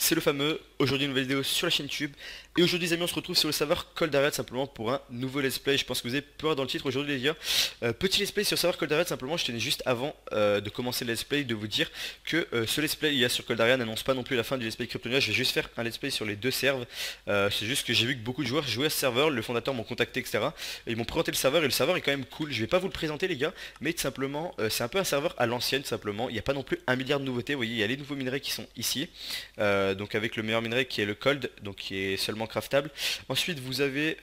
c'est le fameux. Aujourd'hui une nouvelle vidéo sur la chaîne YouTube. Et aujourd'hui les amis, on se retrouve sur le serveur Coldariad simplement pour un nouveau let's play. Je pense que vous avez peur dans le titre aujourd'hui les gars. Petit let's play sur le serveur Coldariad simplement. Je tenais juste avant de commencer le let's play de vous dire que ce let's play il y a sur Coldariad n'annonce pas non plus la fin du let's play Cryptonia. Je vais juste faire un let's play sur les deux servers. C'est juste que j'ai vu que beaucoup de joueurs jouaient à ce serveur, le fondateur m'ont contacté etc. Et ils m'ont présenté le serveur et le serveur est quand même cool. Je vais pas vous le présenter les gars, mais tout simplement c'est un peu un serveur à l'ancienne tout simplement. Il n'y a pas non plus un milliard de nouveautés. Vous voyez, il y a les nouveaux minerais qui sont ici. Donc avec le meilleur minerai qui est le cold, donc qui est seulement craftable. Ensuite vous avez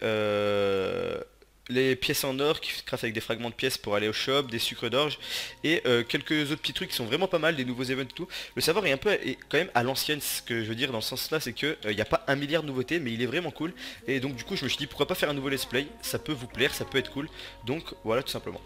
les pièces en or qui se craftent avec des fragments de pièces pour aller au shop, des sucres d'orge et quelques autres petits trucs qui sont vraiment pas mal, des nouveaux events et tout. Le serveur est un peu quand même à l'ancienne, ce que je veux dire dans ce sens là, c'est que il n'y a pas un milliard de nouveautés mais il est vraiment cool. Et donc du coup je me suis dit pourquoi pas faire un nouveau let's play, ça peut vous plaire, ça peut être cool. Donc voilà tout simplement.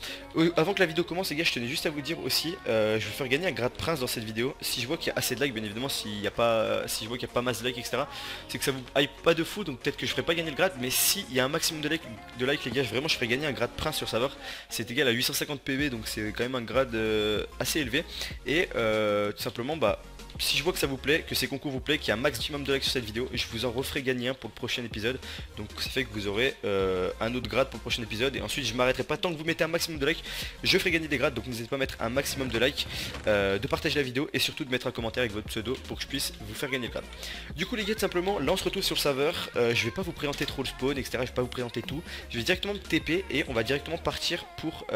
Avant que la vidéo commence les gars, je tenais juste à vous dire aussi, je vais faire gagner un grade prince dans cette vidéo. Si je vois qu'il y a assez de likes, bien évidemment, si je vois qu'il n'y a pas masse de likes etc, c'est que ça vous hype pas de fou, donc peut-être que je ferai pas gagner le grade. Mais s'il y a un maximum de likes les gars, vraiment je ferai gagner un grade prince sur serveur. C'est égal à 850 PV, donc c'est quand même un grade assez élevé. Et tout simplement bah si je vois que ça vous plaît, que ces concours vous plaît, qu'il y a un maximum de likes sur cette vidéo, je vous en referai gagner un pour le prochain épisode. Donc ça fait que vous aurez un autre grade pour le prochain épisode. Et ensuite je m'arrêterai pas tant que vous mettez un maximum de likes, je ferai gagner des grades. Donc n'hésitez pas à mettre un maximum de likes, de partager la vidéo et surtout de mettre un commentaire avec votre pseudo pour que je puisse vous faire gagner le grade. Du coup les gars tout simplement, là on se retrouve sur le serveur. Je vais pas vous présenter trop le spawn etc, je vais pas vous présenter tout. Je vais directement me TP et on va directement partir pour...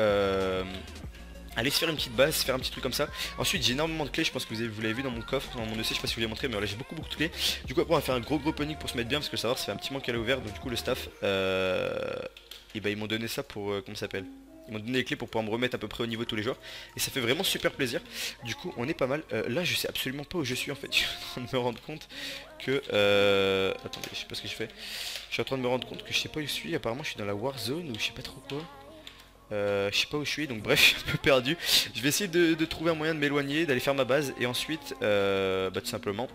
allez se faire une petite base, faire un petit truc comme ça. Ensuite j'ai énormément de clés, je pense que vous l'avez vu dans mon coffre, dans mon EC, je sais pas si je vous l'ai montré, mais voilà j'ai beaucoup de clés. Du coup après on va faire un gros opening pour se mettre bien parce que le serveur ça fait un petit moment qu'elle est ouvert. Donc du coup le staff et bah ils m'ont donné ça pour comment ça s'appelle, ils m'ont donné les clés pour pouvoir me remettre à peu près au niveau tous les jours. Et ça fait vraiment super plaisir. Du coup on est pas mal. Là je sais absolument pas où je suis en fait. Je suis en train de me rendre compte que attendez, je sais pas ce que je fais. Je suis en train de me rendre compte que je sais pas où je suis. Apparemment je suis dans la Warzone ou je sais pas trop quoi. Je sais pas où je suis, donc bref, je suis un peu perdu. Je vais essayer de trouver un moyen de m'éloigner, d'aller faire ma base. Et ensuite, bah, tout simplement,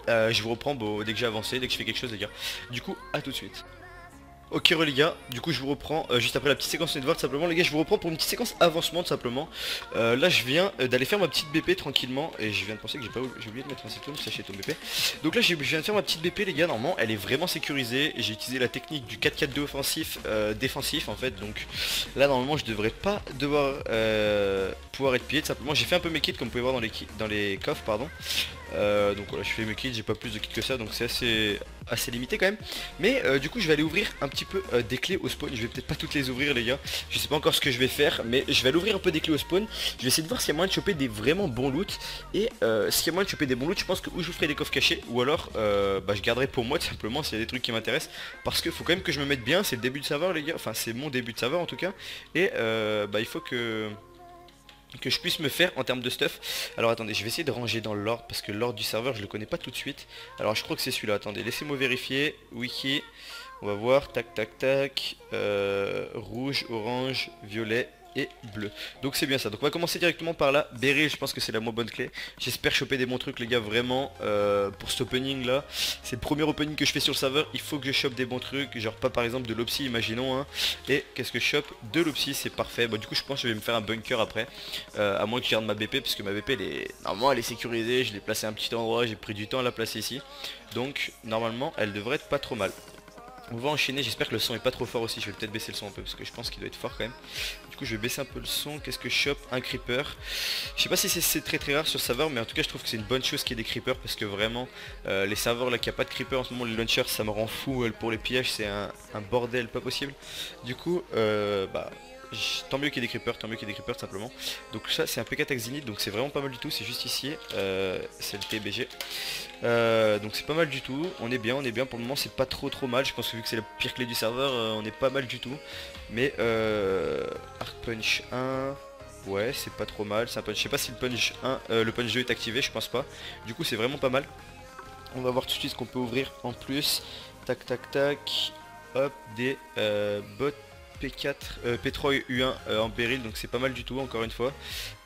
je vous reprends dès que j'ai avancé, dès que je fais quelque chose les gars. Du coup, à tout de suite. Ok les gars, du coup je vous reprends juste après la petite séquence network tout simplement les gars, je vous reprends pour une petite séquence avancement tout simplement. Là je viens d'aller faire ma petite BP tranquillement et je viens de penser que j'ai oublié de mettre un septum, sachez ton BP. Donc là je viens de faire ma petite BP les gars, normalement elle est vraiment sécurisée et j'ai utilisé la technique du 4-4-2 offensif défensif en fait. Donc là normalement je devrais pas devoir pouvoir être pillé tout simplement. J'ai fait un peu mes kits comme vous pouvez voir dans les coffres pardon. Donc voilà je fais mes kits, j'ai pas plus de kits que ça donc c'est assez limité quand même. Mais du coup je vais aller ouvrir un petit peu des clés au spawn. Je vais peut-être pas toutes les ouvrir les gars, je sais pas encore ce que je vais faire, mais je vais aller ouvrir un peu des clés au spawn. Je vais essayer de voir s'il y a moyen de choper des vraiment bons loot. Et s'il y a moyen de choper des bons loot, je pense que ou je vous ferai des coffres cachés, ou alors bah, je garderai pour moi tout simplement s'il y a des trucs qui m'intéressent. Parce que faut quand même que je me mette bien, c'est le début de serveur les gars, enfin c'est mon début de serveur en tout cas. Et bah il faut que je puisse me faire en termes de stuff. Alors attendez, je vais essayer de ranger dans l'ordre parce que l'ordre du serveur je le connais pas tout de suite. Alors je crois que c'est celui-là, attendez, laissez-moi vérifier. Wiki, on va voir, tac tac tac, rouge, orange, violet et bleu. Donc c'est bien ça, donc on va commencer directement par là. Beryl, je pense que c'est la moins bonne clé. J'espère choper des bons trucs les gars, vraiment pour cet opening là. C'est le premier opening que je fais sur le serveur, il faut que je chope des bons trucs. Genre pas par exemple de l'opsy, imaginons hein. Et qu'est-ce que je chope? De l'opsy, c'est parfait. Bon du coup je pense que je vais me faire un bunker après, à moins que je garde ma BP, parce que ma BP normalement elle est sécurisée. Je l'ai placée à un petit endroit, j'ai pris du temps à la placer ici. Donc normalement elle devrait être pas trop mal. On va enchaîner, j'espère que le son est pas trop fort aussi. Je vais peut-être baisser le son un peu parce que je pense qu'il doit être fort quand même. Du coup je vais baisser un peu le son. Qu'est-ce que je chope? Un creeper. Je sais pas si c'est très rare sur le serveur, mais en tout cas je trouve que c'est une bonne chose qu'il y ait des creepers. Parce que vraiment les serveurs là qui a pas de creeper en ce moment, les launchers ça me rend fou. Pour les pillages c'est un bordel pas possible. Du coup bah tant mieux qu'il y ait des creepers, tant mieux qu'il y ait des creepers tout simplement. Donc ça c'est un P4 Axinite, donc c'est vraiment pas mal du tout, c'est juste ici, c'est le TBG. Donc c'est pas mal du tout, on est bien pour le moment, c'est pas trop mal. Je pense que vu que c'est la pire clé du serveur, on est pas mal du tout. Mais Arc Punch 1, ouais c'est pas trop mal, c'est un punch. Je sais pas si le punch 1, le punch 2 est activé, je pense pas. Du coup c'est vraiment pas mal. On va voir tout de suite ce qu'on peut ouvrir en plus. Tac tac tac, hop, des bots P4, P3 U1 en péril, donc c'est pas mal du tout encore une fois.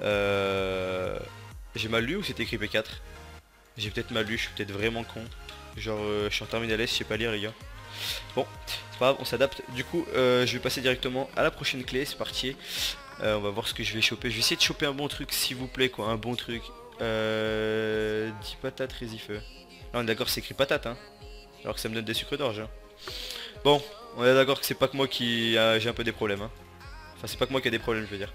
J'ai mal lu ou c'était écrit P4? J'ai peut-être mal lu, je suis peut-être vraiment con. Genre je suis en terminale S, je sais pas lire les gars. Bon, c'est pas grave, on s'adapte. Du coup je vais passer directement à la prochaine clé, c'est parti. On va voir ce que je vais choper. Je vais essayer de choper un bon truc s'il vous plaît quoi, un bon truc. 10 patates résifeu. Là on est d'accord, c'est écrit patate, hein. Alors que ça me donne des sucres d'orge, hein. Bon, on est d'accord que c'est pas que moi qui j'ai un peu des problèmes, hein. Enfin c'est pas que moi qui a des problèmes, je veux dire.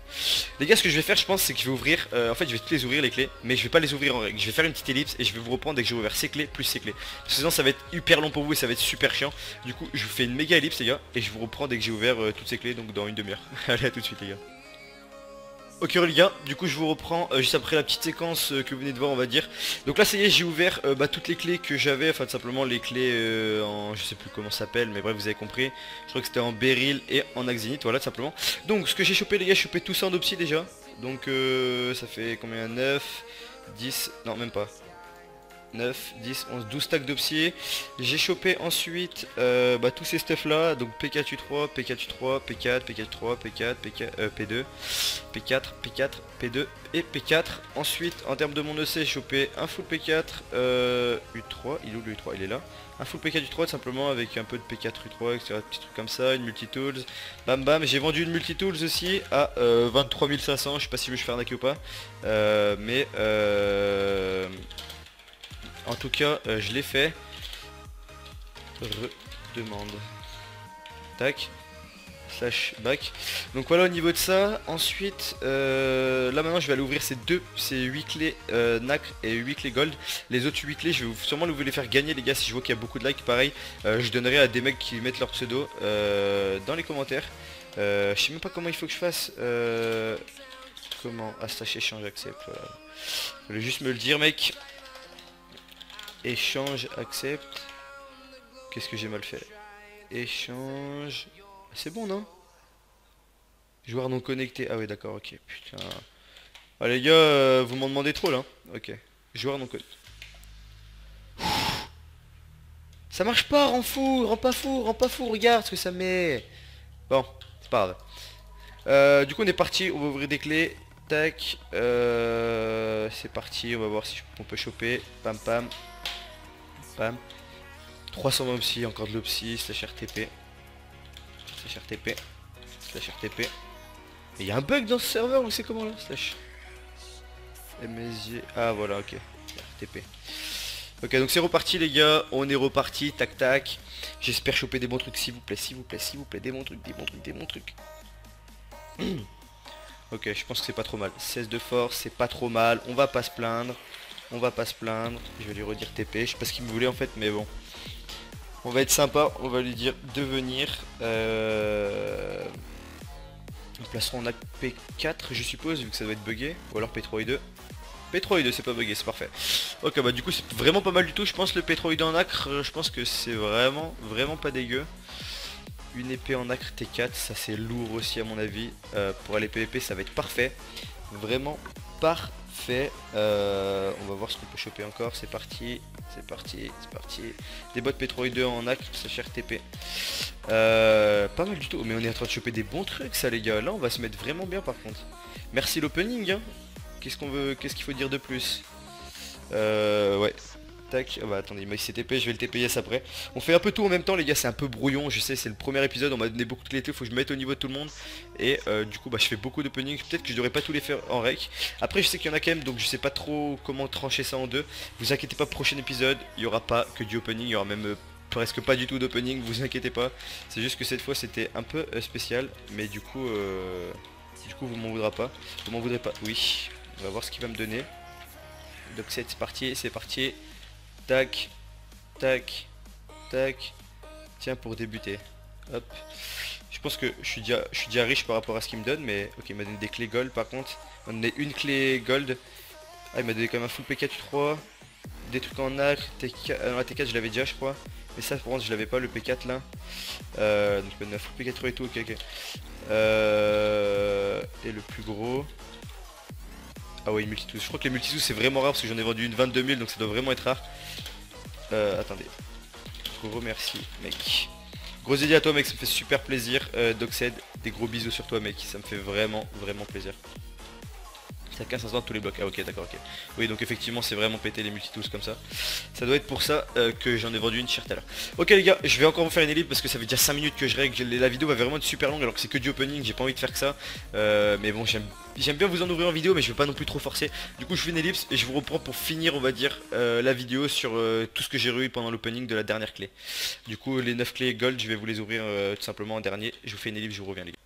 Les gars, ce que je vais faire, je pense, c'est que je vais ouvrir, en fait je vais toutes les ouvrir les clés, mais je vais pas les ouvrir en règle. Je vais faire une petite ellipse et je vais vous reprendre dès que j'ai ouvert ces clés plus ces clés. Parce que sinon ça va être hyper long pour vous et ça va être super chiant. Du coup je vous fais une méga ellipse les gars, et je vous reprends dès que j'ai ouvert toutes ces clés, donc dans une demi-heure. Allez, à tout de suite les gars. Ok les gars, du coup je vous reprends juste après la petite séquence que vous venez de voir, on va dire. Donc là ça y est, j'ai ouvert toutes les clés que j'avais, enfin tout simplement les clés en, je sais plus comment ça s'appelle, mais bref vous avez compris. Je crois que c'était en Beryl et en Axinite, voilà tout simplement. Donc ce que j'ai chopé les gars, j'ai chopé tout ça en Opsie déjà. Donc ça fait combien? 9, 10, non même pas. 9, 10, 11, 12 stacks d'opsier. J'ai chopé ensuite tous ces stuff là. Donc P4U3, P4U3, P4, P4U3, P4, P2, P4, P4, P2 et P4. Ensuite en termes de mon EC, j'ai chopé un full P4 U3. Il est où le U3? Il est là. Un full P4 U3 simplement avec un peu de P4 U3, etc. Petits trucs comme ça, une multitools. Bam bam, j'ai vendu une multitools aussi à 23 500. Je sais pas si je me suis fait arnaquer ou pas. En tout cas, je l'ai fait. Redemande. Tac. Slash back. Donc voilà au niveau de ça. Ensuite, là maintenant je vais aller ouvrir ces 8 clés nacre et 8 clés gold. Les autres 8 clés, je vais sûrement vous les faire gagner les gars. Si je vois qu'il y a beaucoup de likes, pareil, je donnerai à des mecs qui mettent leur pseudo dans les commentaires. Je sais même pas comment il faut que je fasse. Comment? Ah, slash échange accepte. Voilà. Fallait juste me le dire mec. Échange, accepte. Qu'est-ce que j'ai mal fait? Échange. C'est bon non? Joueur non connecté. Ah ouais d'accord, ok. Putain. Ah les gars, vous m'en demandez trop là. Ok. Joueur non connecté. Ça marche pas, rends fou, rends pas fou, regarde ce que ça met. Bon, c'est pas grave. Du coup on est parti, on va ouvrir des clés. Tac. C'est parti, on va voir si on peut choper. Pam pam. Pam. 320 opsi, encore de l'opsi, slash RTP. Slash RTP. Slash RTP. Et il y a un bug dans ce serveur ou c'est comment là? Slash MSG. Ah voilà, ok. RTP. Ok, donc c'est reparti les gars, on est reparti, tac tac. J'espère choper des bons trucs s'il vous plaît, s'il vous plaît, s'il vous plaît, des bons trucs, des bons trucs, des bons trucs. Ok, je pense que c'est pas trop mal. 16 de force, c'est pas trop mal, on va pas se plaindre. On va pas se plaindre, je vais lui redire TP, je sais pas ce qu'il me voulait en fait, mais bon. On va être sympa, on va lui dire de venir. Nous placerons en P4 je suppose, vu que ça doit être bugué. Ou alors P3i2. P3i2 c'est pas bugué, c'est parfait. Ok bah du coup c'est vraiment pas mal du tout, je pense le P3i2 en acre, je pense que c'est vraiment pas dégueu. Une épée en acre T4, ça c'est lourd aussi à mon avis. Pour aller PVP ça va être parfait. Vraiment parfait. On va voir ce qu'on peut choper encore, c'est parti. C'est parti, c'est parti. Des bottes P3i2 en acre, ça cher TP. Pas mal du tout, mais on est en train de choper des bons trucs ça les gars. Là on va se mettre vraiment bien par contre. Merci l'opening hein. Qu'est-ce qu'on veut, qu'est-ce qu'il faut dire de plus? Ouais. Tac, oh bah attendez, il m'a TP, je vais le TPS après. On fait un peu tout en même temps les gars, c'est un peu brouillon, je sais, c'est le premier épisode, on m'a donné beaucoup de clés, il faut que je me mette au niveau de tout le monde. Et du coup bah je fais beaucoup d'openings, peut-être que je devrais pas tous les faire en rec. Après je sais qu'il y en a quand même, donc je sais pas trop comment trancher ça en deux. Vous inquiétez pas, prochain épisode, il y aura pas que du opening, il y aura même presque pas du tout d'opening, vous inquiétez pas. C'est juste que cette fois c'était un peu spécial, mais du coup vous m'en voudrez pas. Vous m'en voudrez pas, oui. On va voir ce qu'il va me donner. Donc c'est parti, c'est parti. Tac, tac, tac. Tiens pour débuter. Hop. Je pense que je suis déjà riche par rapport à ce qu'il me donne, mais ok, il m'a donné des clés gold par contre. Il m'a donné une clé gold. Ah, il m'a donné quand même un full P4 U3. Des trucs en acre. T4, la T4 je l'avais déjà je crois. Mais ça par contre je l'avais pas le P4 là. Donc il m'a donné un full P4 et tout, ok ok. Et le plus gros. Ah ouais, une multitools. Je crois que les multitools c'est vraiment rare parce que j'en ai vendu une 22 000 donc ça doit vraiment être rare. Attendez. Gros merci mec. Gros dédié à toi mec, ça me fait super plaisir. Doxed, des gros bisous sur toi mec, ça me fait vraiment plaisir. Ça casse instant tous les blocs. Ah ok, d'accord, ok. Oui, donc effectivement c'est vraiment péter les multitools comme ça. Ça doit être pour ça que j'en ai vendu une chère tout à l'heure. Ok les gars, je vais encore vous faire une ellipse parce que ça fait déjà 5 minutes que je règle. La vidéo va vraiment être super longue alors que c'est que du opening, j'ai pas envie de faire que ça. Mais bon, j'aime bien vous en ouvrir en vidéo, mais je veux pas non plus trop forcer. Du coup je fais une ellipse et je vous reprends pour finir, on va dire, la vidéo sur tout ce que j'ai eu pendant l'opening de la dernière clé. Du coup les 9 clés gold, je vais vous les ouvrir tout simplement en dernier. Je vous fais une ellipse, je vous reviens les gars.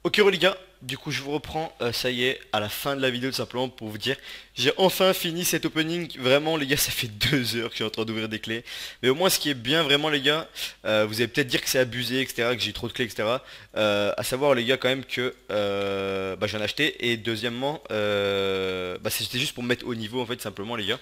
Ok les gars, du coup je vous reprends, ça y est, à la fin de la vidéo tout simplement pour vous dire, j'ai enfin fini cet opening, vraiment les gars ça fait 2 heures que je suis en train d'ouvrir des clés, mais au moins ce qui est bien vraiment les gars, vous allez peut-être dire que c'est abusé etc, que j'ai trop de clés etc, à savoir les gars quand même que j'en ai acheté, et deuxièmement, c'était juste pour me mettre au niveau en fait simplement les gars,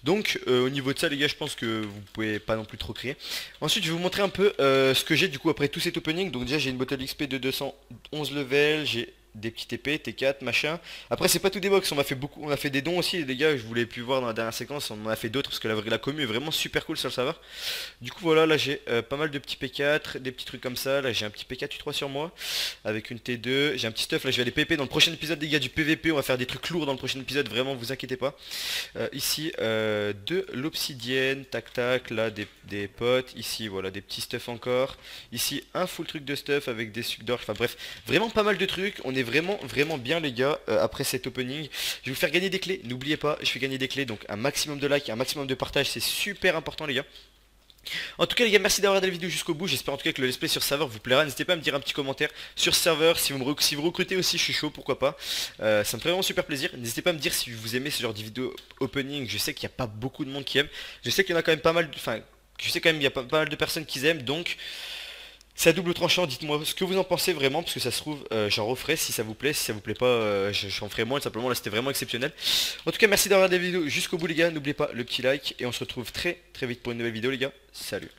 donc au niveau de ça les gars je pense que vous pouvez pas non plus trop crier. Ensuite je vais vous montrer un peu ce que j'ai du coup après tout cet opening, donc déjà j'ai une bottle XP de 211 level, j'ai des petits TP, T4, machin. Après c'est pas tout des box, on a fait des dons aussi les gars, je vous l'ai pu voir dans la dernière séquence, on en a fait d'autres parce que la commu est vraiment super cool sur le serveur. Du coup voilà, là j'ai pas mal de petits P4, des petits trucs comme ça, là j'ai un petit P4 U3 sur moi, avec une T2, j'ai un petit stuff, là je vais aller PP dans le prochain épisode les gars du PVP, on va faire des trucs lourds dans le prochain épisode, vraiment vous inquiétez pas. Ici de l'obsidienne, tac tac, là des potes, ici voilà des petits stuff encore, ici un full truc de stuff avec des sucres d'orge, enfin bref, vraiment pas mal de trucs, on est vraiment bien les gars, après cet opening. Je vais vous faire gagner des clés, n'oubliez pas, je fais gagner des clés, donc un maximum de likes, un maximum de partage, c'est super important les gars. En tout cas les gars, merci d'avoir regardé la vidéo jusqu'au bout, j'espère en tout cas que le let's play sur serveur vous plaira, n'hésitez pas à me dire un petit commentaire sur serveur, si vous recrutez aussi je suis chaud, pourquoi pas, ça me ferait vraiment super plaisir, n'hésitez pas à me dire si vous aimez ce genre de vidéo opening, je sais qu'il n'y a pas beaucoup de monde qui aime, je sais qu'il y en a quand même pas mal, enfin, je sais quand même il y a pas mal de personnes qui aiment, donc c'est à double tranchant, dites-moi ce que vous en pensez vraiment, parce que ça se trouve, j'en referai si ça vous plaît, si ça vous plaît pas, j'en ferai moins, simplement là c'était vraiment exceptionnel. En tout cas merci d'avoir regardé la vidéo jusqu'au bout les gars, n'oubliez pas le petit like, et on se retrouve très vite pour une nouvelle vidéo les gars, salut.